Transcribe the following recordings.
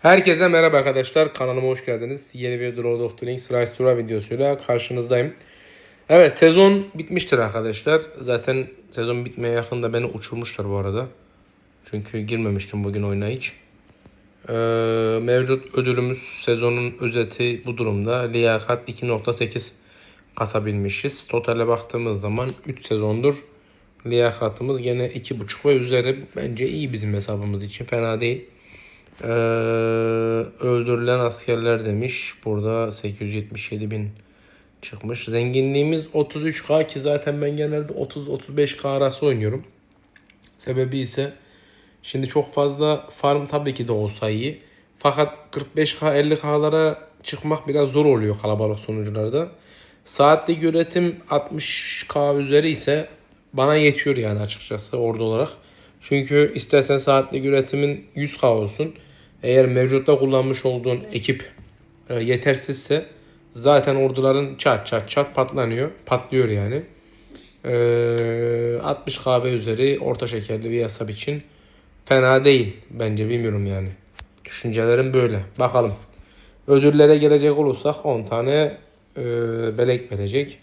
Herkese merhaba arkadaşlar. Kanalıma hoş geldiniz. Yeni bir The Road of the Rings Rise to videosuyla karşınızdayım. Evet, sezon bitmiştir arkadaşlar. Zaten sezon bitmeye yakında beni uçurmuşlar bu arada. Çünkü girmemiştim bugün oyuna hiç. Mevcut ödülümüz sezonun özeti bu durumda. Liyakat 2.8 kasabilmişiz. Totale baktığımız zaman 3 sezondur liyakatımız gene 2.5 ve üzeri. Bence iyi bizim hesabımız için. Fena değil. Öldürülen askerler demiş. Burada 877 bin çıkmış. Zenginliğimiz 33K ki zaten ben genelde 30-35K arası oynuyorum. Sebebi ise şimdi çok fazla farm tabii ki de olsa iyi. Fakat 45K 50K'lara çıkmak biraz zor oluyor kalabalık sunucularda. Saatlik üretim 60K üzeri ise bana yetiyor yani açıkçası ordu olarak. Çünkü istersen saatlik üretimin 100K olsun. Eğer mevcutta kullanmış olduğun ekip yetersizse zaten orduların çat patlıyor yani. 60 KB üzeri orta şekerli bir hesap için fena değil bence, bilmiyorum yani. Düşüncelerim böyle. Bakalım. Ödüllere gelecek olursak 10 tane belek verecek.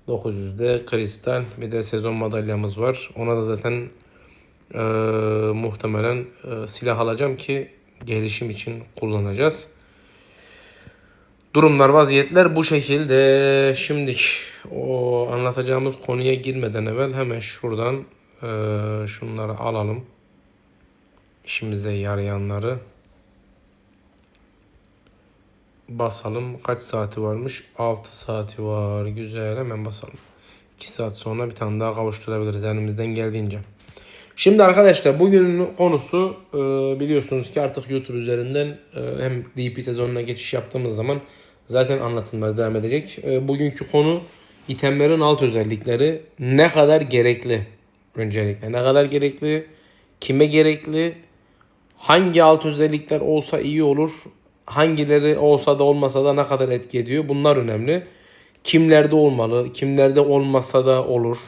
900'de kristal, bir de sezon madalyamız var. Ona da zaten muhtemelen silah alacağım ki gelişim için kullanacağız. Durumlar, vaziyetler bu şekilde. Şimdi o anlatacağımız konuya girmeden evvel hemen şuradan şunları alalım. İşimize yarayanları basalım. Kaç saati varmış? 6 saati var. Güzel, hemen basalım. 2 saat sonra bir tane daha kavuşturabiliriz elimizden geldiğince. Şimdi arkadaşlar bugünün konusu biliyorsunuz ki artık YouTube üzerinden hem DP sezonuna geçiş yaptığımız zaman zaten anlatımlar devam edecek. Bugünkü konu itemlerin alt özellikleri ne kadar gerekli? Öncelikle ne kadar gerekli? Kime gerekli? Hangi alt özellikler olsa iyi olur? Hangileri olsa da olmasa da ne kadar etki ediyor? Bunlar önemli. Kimlerde olmalı? Kimlerde olmasa da olur?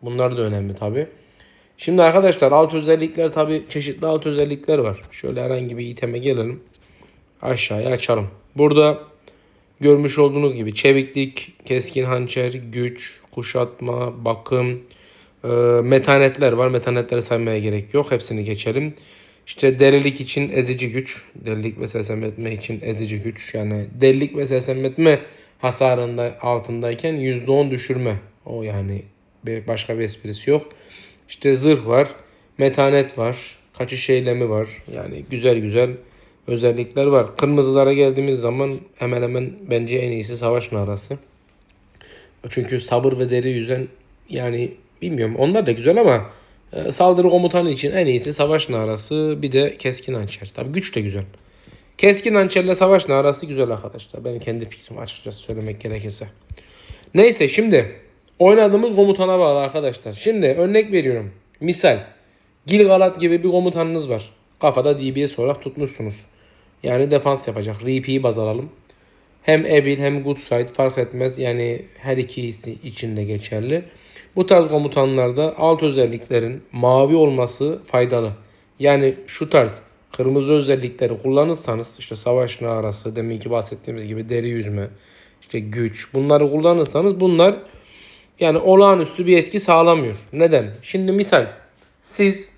Bunlar da önemli tabii. Şimdi arkadaşlar alt özellikler, tabi çeşitli alt özellikler var. Şöyle herhangi bir iteme gelelim. Aşağıya açalım. Burada görmüş olduğunuz gibi çeviklik, keskin hançer, güç, kuşatma, bakım, metanetler var. Metanetleri saymaya gerek yok. Hepsini geçelim. İşte delilik için ezici güç. Delilik ve sersemletme için ezici güç. Yani delilik ve sersemletme hasarında altındayken %10 düşürme. O yani başka bir esprisi yok. İşte zırh var, metanet var, kaçış eylemi var. Yani güzel özellikler var. Kırmızılara geldiğimiz zaman hemen hemen bence en iyisi savaş narası. Çünkü sabır ve deri yüzen, yani bilmiyorum, onlar da güzel ama saldırı komutanı için en iyisi savaş narası, bir de keskin hançer. Tabii güç de güzel. Keskin hançerle savaş narası güzel arkadaşlar. Benim kendi fikrim, açıkçası söylemek gerekirse. Neyse, şimdi oynadığımız komutana bağlı arkadaşlar. Şimdi örnek veriyorum. Misal Gil-galad gibi bir komutanınız var. Kafada DBS olarak tutmuşsunuz. Yani defans yapacak. RP'yi baz alalım. Hem Ebil hem Goodside fark etmez. Yani her ikisi için de geçerli. Bu tarz komutanlarda alt özelliklerin mavi olması faydalı. Yani şu tarz kırmızı özellikleri kullanırsanız, işte savaş narası, deminki bahsettiğimiz gibi deri yüzme, işte güç, bunları kullanırsanız bunlar yani olağanüstü bir etki sağlamıyor. Neden? Şimdi misal siz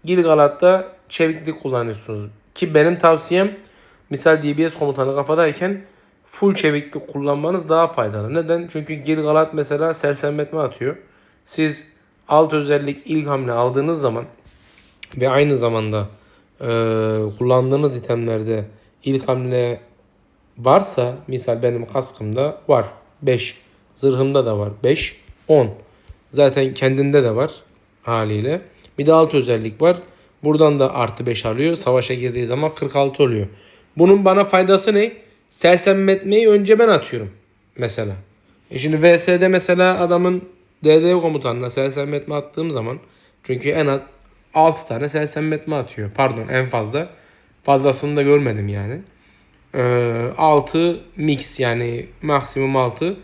Gil-galad'da çeviklik kullanıyorsunuz. Ki benim tavsiyem, misal DBS komutanı kafadayken full çeviklik kullanmanız daha faydalı. Neden? Çünkü Gil-galad mesela sersemletme atıyor. Siz alt özellik ilk hamle aldığınız zaman ve aynı zamanda kullandığınız itemlerde ilk hamle varsa, misal benim kaskımda var 5, zırhımda da var 5, 10. Zaten kendinde de var haliyle. Bir de alt özellik var. Buradan da artı 5 alıyor. Savaşa girdiği zaman 46 oluyor. Bunun bana faydası ne? Sersemletmeyi önce ben atıyorum mesela. Şimdi VS'de mesela adamın DD komutanına sersemletme attığım zaman, çünkü en az 6 tane sersemletme atıyor. Pardon, en fazla. Fazlasını da görmedim yani. 6 mix, yani maksimum 6.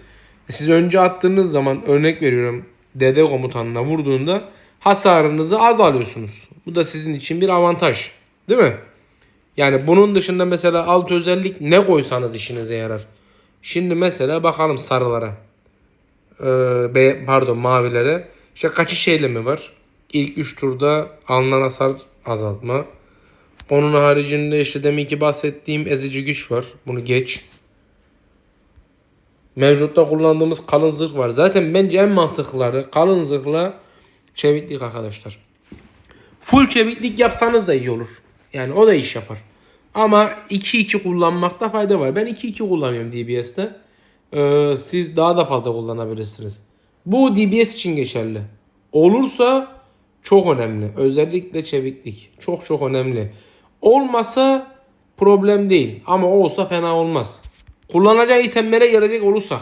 Siz önce attığınız zaman, örnek veriyorum, DD komutanına vurduğunda hasarınızı az alıyorsunuz. Bu da sizin için bir avantaj. Değil mi? Yani bunun dışında mesela alt özellik ne koysanız işinize yarar. Şimdi mesela bakalım sarılara. Pardon, mavilere. İşte kaçış eylemi var. İlk 3 turda alınan hasar azaltma. Onun haricinde işte deminki bahsettiğim ezici güç var. Bunu geç. Mevcutta kullandığımız kalın zırh var. Zaten bence en mantıklıları kalın zırhla çeviklik arkadaşlar. Full çeviklik yapsanız da iyi olur. Yani o da iş yapar. Ama 2-2 kullanmakta fayda var. Ben 2-2 kullanıyorum DBS'te. Siz daha da fazla kullanabilirsiniz. Bu DBS için geçerli. Olursa çok önemli. Özellikle çeviklik. Çok çok önemli. Olmasa problem değil. Ama olsa fena olmaz. Kullanacağı itemlere gelecek olursak.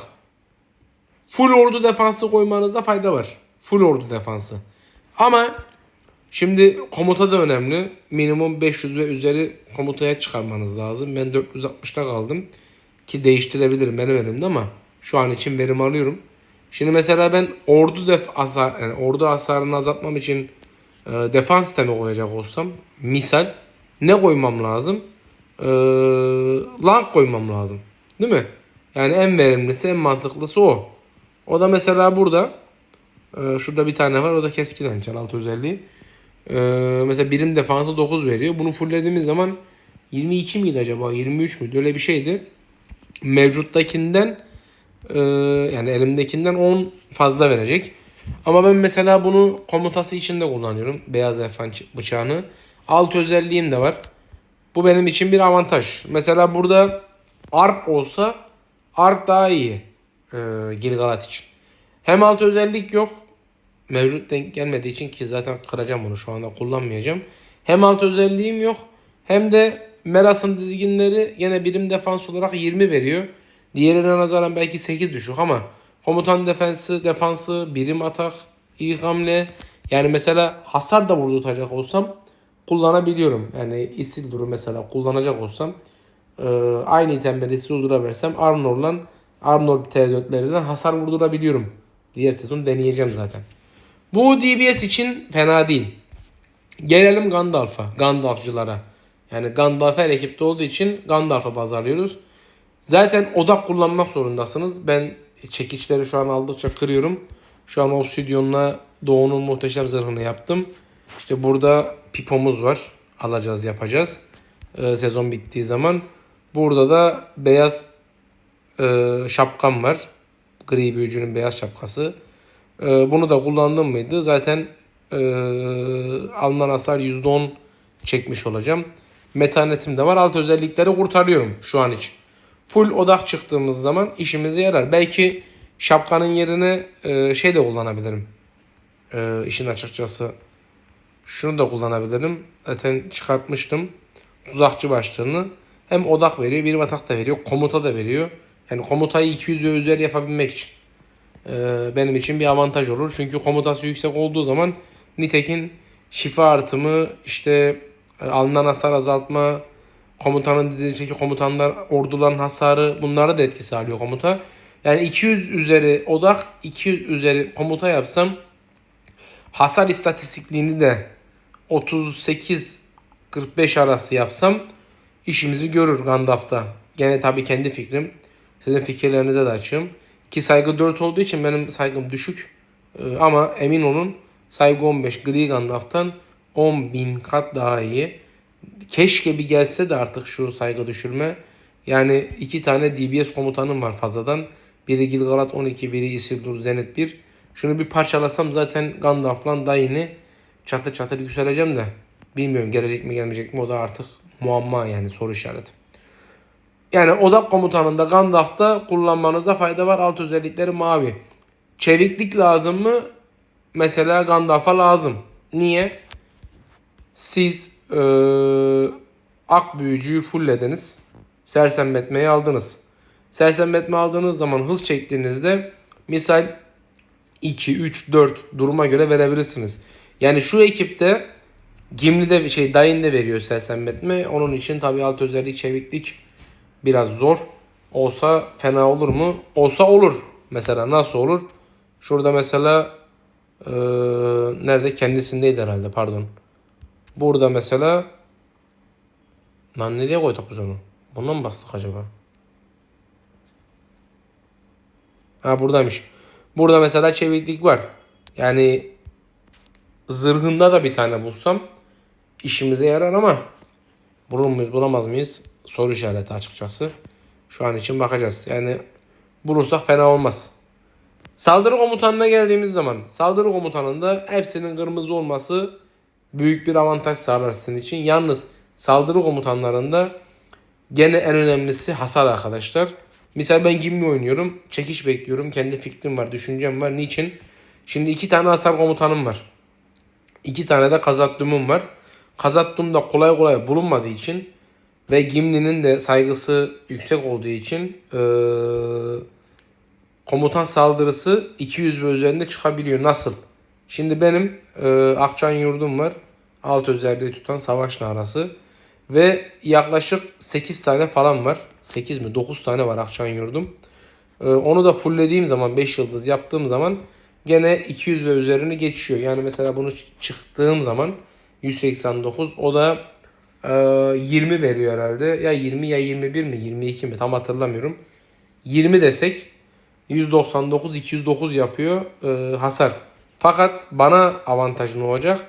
Full ordu defansı koymanızda fayda var. Full ordu defansı. Ama şimdi komuta da önemli. Minimum 500 ve üzeri komutaya çıkarmanız lazım. Ben 460'ta kaldım. Ki değiştirebilirim benim elimde ama şu an için verim alıyorum. Şimdi mesela ben ordu hasarını azaltmam için defans sistemi koyacak olsam misal ne koymam lazım? Lang koymam lazım. Değil mi? Yani en verimlisi, en mantıklısı o. O da mesela burada şurada bir tane var. O da keskin hançer alt özelliği. Mesela birim defansı 9 veriyor. Bunu fulllediğimiz zaman 22 miydi acaba? 23 müydü? Öyle bir şeydi. Mevcuttakinden yani elimdekinden 10 fazla verecek. Ama ben mesela bunu komutası içinde kullanıyorum. Beyaz efan bıçağını. Alt özelliğim de var. Bu benim için bir avantaj. Mesela burada ARP olsa ARP daha iyi Gilgalad için. Hem alt özellik yok. Mevcut denk gelmediği için ki zaten kıracağım bunu, şu anda kullanmayacağım. Hem alt özelliğim yok hem de Meras'ın dizginleri yine birim defans olarak 20 veriyor. Diğerine nazaran belki 8 düşük ama komutan defansı, birim atak, ilk hamle. Yani mesela hasar da vurdurtacak olsam kullanabiliyorum. Yani Isildur'u mesela kullanacak olsam aynı itemleri Isildur'a versem Arnor T4'lerinden hasar vurdurabiliyorum. Diğer sezon deneyeceğim zaten. Bu DBS için fena değil. Gelelim Gandalf'cılara. Yani Gandalf her ekipte olduğu için Gandalf'a pazarlıyoruz. Zaten odak kullanmak zorundasınız. Ben çekiçleri şu an aldıkça kırıyorum. Şu an Obsidion'la Doğu'nun muhteşem zırhını yaptım. İşte burada pipomuz var. Alacağız, yapacağız. Sezon bittiği zaman. Burada da beyaz şapkam var. Gri büyücünün beyaz şapkası. Bunu da kullandım mıydı? Zaten alınan hasar %10 çekmiş olacağım. Metanetim de var. Alt özellikleri kurtarıyorum şu an için. Full odak çıktığımız zaman işimize yarar. Belki şapkanın yerine şey de kullanabilirim. İşin açıkçası şunu da kullanabilirim. Zaten çıkartmıştım. Tuzakçı başlığını. Hem odak veriyor, bir atak da veriyor, komuta da veriyor. Yani komutayı 200 ve üzeri yapabilmek için benim için bir avantaj olur. Çünkü komutası yüksek olduğu zaman nitekim şifa artımı, işte alınan hasar azaltma, komutanın dizilişteki komutanlar, orduların hasarı, bunlara da etki sağlıyor komuta. Yani 200 üzeri odak, 200 üzeri komuta yapsam hasar istatistikliğini de 38-45 arası yapsam işimizi görür Gandalf'ta. Gene tabii kendi fikrim. Sizin fikirlerinize de açığım. Ki saygı 4 olduğu için benim saygım düşük. Ama emin olun saygı 15 Gri Gandalf'tan 10.000 kat daha iyi. Keşke bir gelse de artık şu saygı düşürme. Yani 2 tane DBS komutanım var fazladan. Biri Gilgalad 12, biri Isildur Zenith 1. Şunu bir parçalasam zaten Gandalf'la daha yeni çatır çatır yükseleceğim de. Bilmiyorum gelecek mi gelmeyecek mi, o da artık muamma, yani soru işareti. Yani odak komutanında Gandalf'ta kullanmanızda fayda var. Alt özellikleri mavi. Çeviklik lazım mı? Mesela Gandalf'a lazım. Niye? Siz ak büyücüyü fulllediniz. Sersemletmeyi aldınız. Sersemletme aldığınız zaman hız çektiğinizde misal 2, 3, 4 duruma göre verebilirsiniz. Yani şu ekipte Gimli'de Dain'de veriyor sersemletme. Onun için tabii alt özellik çeviklik biraz zor. Olsa fena olur mu? Olsa olur. Mesela nasıl olur? Şurada mesela nerede? Kendisindeydi herhalde, pardon. Burada mesela Lan nereye koyduk biz onu? Bundan mı bastık acaba? Ha buradaymış. Burada mesela çeviklik var. Yani zırhında da bir tane bulsam işimize yarar ama bulur muyuz bulamaz mıyız? Soru işareti açıkçası. Şu an için bakacağız. Yani bulursak fena olmaz. Saldırı komutanına geldiğimiz zaman saldırı komutanında hepsinin kırmızı olması büyük bir avantaj sağlar sizin için. Yalnız saldırı komutanlarında gene en önemlisi hasar arkadaşlar. Misal ben Gimli oynuyorum. Çekiş bekliyorum. Kendi fikrim var, düşüncem var. Niçin? Şimdi 2 tane hasar komutanım var. 2 tane de Kazatdum'um var. Kazatdum da kolay kolay bulunmadığı için ve Gimli'nin de saygısı yüksek olduğu için komutan saldırısı 200 ve üzerinde çıkabiliyor. Nasıl? Şimdi benim Akçan Yurdum var. Alt özelliği tutan savaş narası. Ve yaklaşık 8 tane falan var. 8 mi 9 tane var Akçan Yurdum. Onu da fulllediğim zaman 5 yıldız yaptığım zaman gene 200 ve üzerini geçiyor. Yani mesela bunu çıktığım zaman 189 o da 20 veriyor herhalde. Ya 20 ya 21 mi 22 mi tam hatırlamıyorum. 20 desek 199 209 yapıyor hasar. Fakat bana avantajı ne olacak?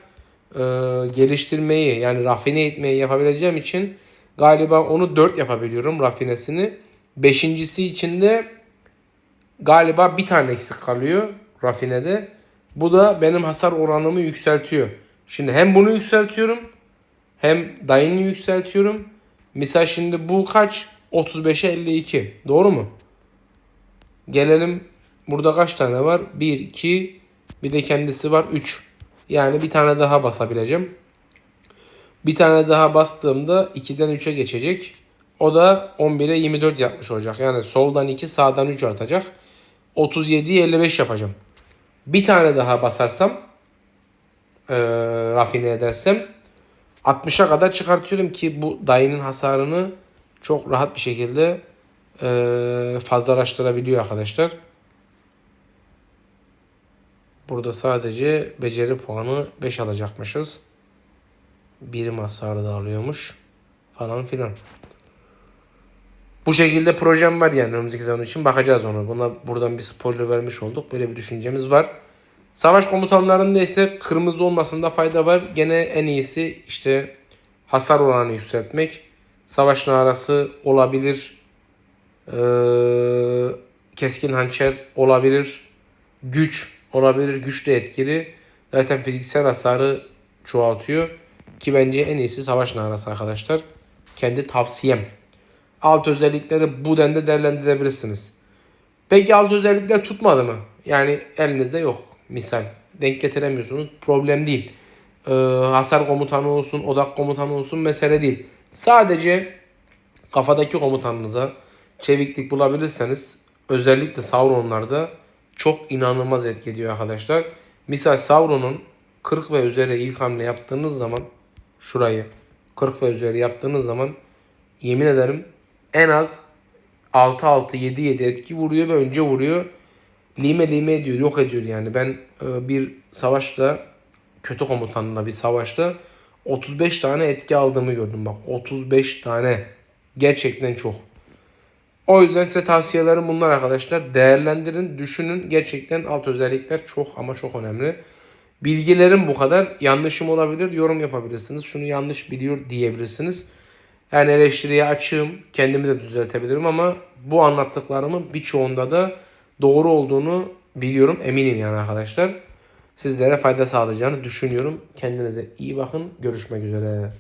Geliştirmeyi yani rafine etmeyi yapabileceğim için galiba onu 4 yapabiliyorum rafinesini. Beşincisi için de galiba bir tane eksik kalıyor rafinede. Bu da benim hasar oranımı yükseltiyor. Şimdi hem bunu yükseltiyorum hem dayını yükseltiyorum. Misal şimdi bu kaç? 35'e 52. Doğru mu? Gelelim burada kaç tane var? 1, 2 bir de kendisi var 3. Yani bir tane daha basabileceğim. Bir tane daha bastığımda 2'den 3'e geçecek. O da 11'e 24 yapmış olacak. Yani soldan 2 sağdan 3 artacak. 37'ye 55 yapacağım. Bir tane daha basarsam rafine edersem 60'a kadar çıkartıyorum ki bu dayının hasarını çok rahat bir şekilde fazlalaştırabiliyor arkadaşlar. Burada sadece beceri puanı 5 alacakmışız. Birim hasarı da alıyormuş. Falan filan. Bu şekilde projem var yani önümüzdeki zaman için bakacağız onu. Buna buradan bir spoiler vermiş olduk. Böyle bir düşüncemiz var. Savaş komutanlarında ise kırmızı olmasında fayda var. Gene en iyisi işte hasar oranı yükseltmek. Savaş narası olabilir. Keskin hançer olabilir. Güç olabilir. Güç de etkili. Zaten fiziksel hasarı çoğaltıyor. Ki bence en iyisi savaş narası arkadaşlar. Kendi tavsiyem. Alt özellikleri bu denli değerlendirebilirsiniz. Peki alt özellikler tutmadı mı? Yani elinizde yok. Misal. Denk getiremiyorsunuz. Problem değil. Hasar komutanı olsun, odak komutanı olsun mesele değil. Sadece kafadaki komutanınıza çeviklik bulabilirseniz özellikle Sauron'larda çok inanılmaz etki ediyor arkadaşlar. Misal Sauron'un 40 ve üzeri ilk hamle yaptığınız zaman şurayı 40 ve üzeri yaptığınız zaman yemin ederim en az 6-6-7-7 etki vuruyor ve önce vuruyor. Lime lime ediyor, yok ediyor yani. Ben bir savaşta kötü komutanla bir savaşta 35 tane etki aldığımı gördüm bak. 35 tane. Gerçekten çok. O yüzden size tavsiyelerim bunlar arkadaşlar. Değerlendirin, düşünün. Gerçekten alt özellikler çok ama çok önemli. Bilgilerim bu kadar. Yanlışım olabilir. Yorum yapabilirsiniz. Şunu yanlış biliyor diyebilirsiniz. Yani eleştiriye açığım. Kendimi de düzeltebilirim ama bu anlattıklarımın birçoğunda da doğru olduğunu biliyorum. Eminim yani arkadaşlar. Sizlere fayda sağlayacağını düşünüyorum. Kendinize iyi bakın. Görüşmek üzere.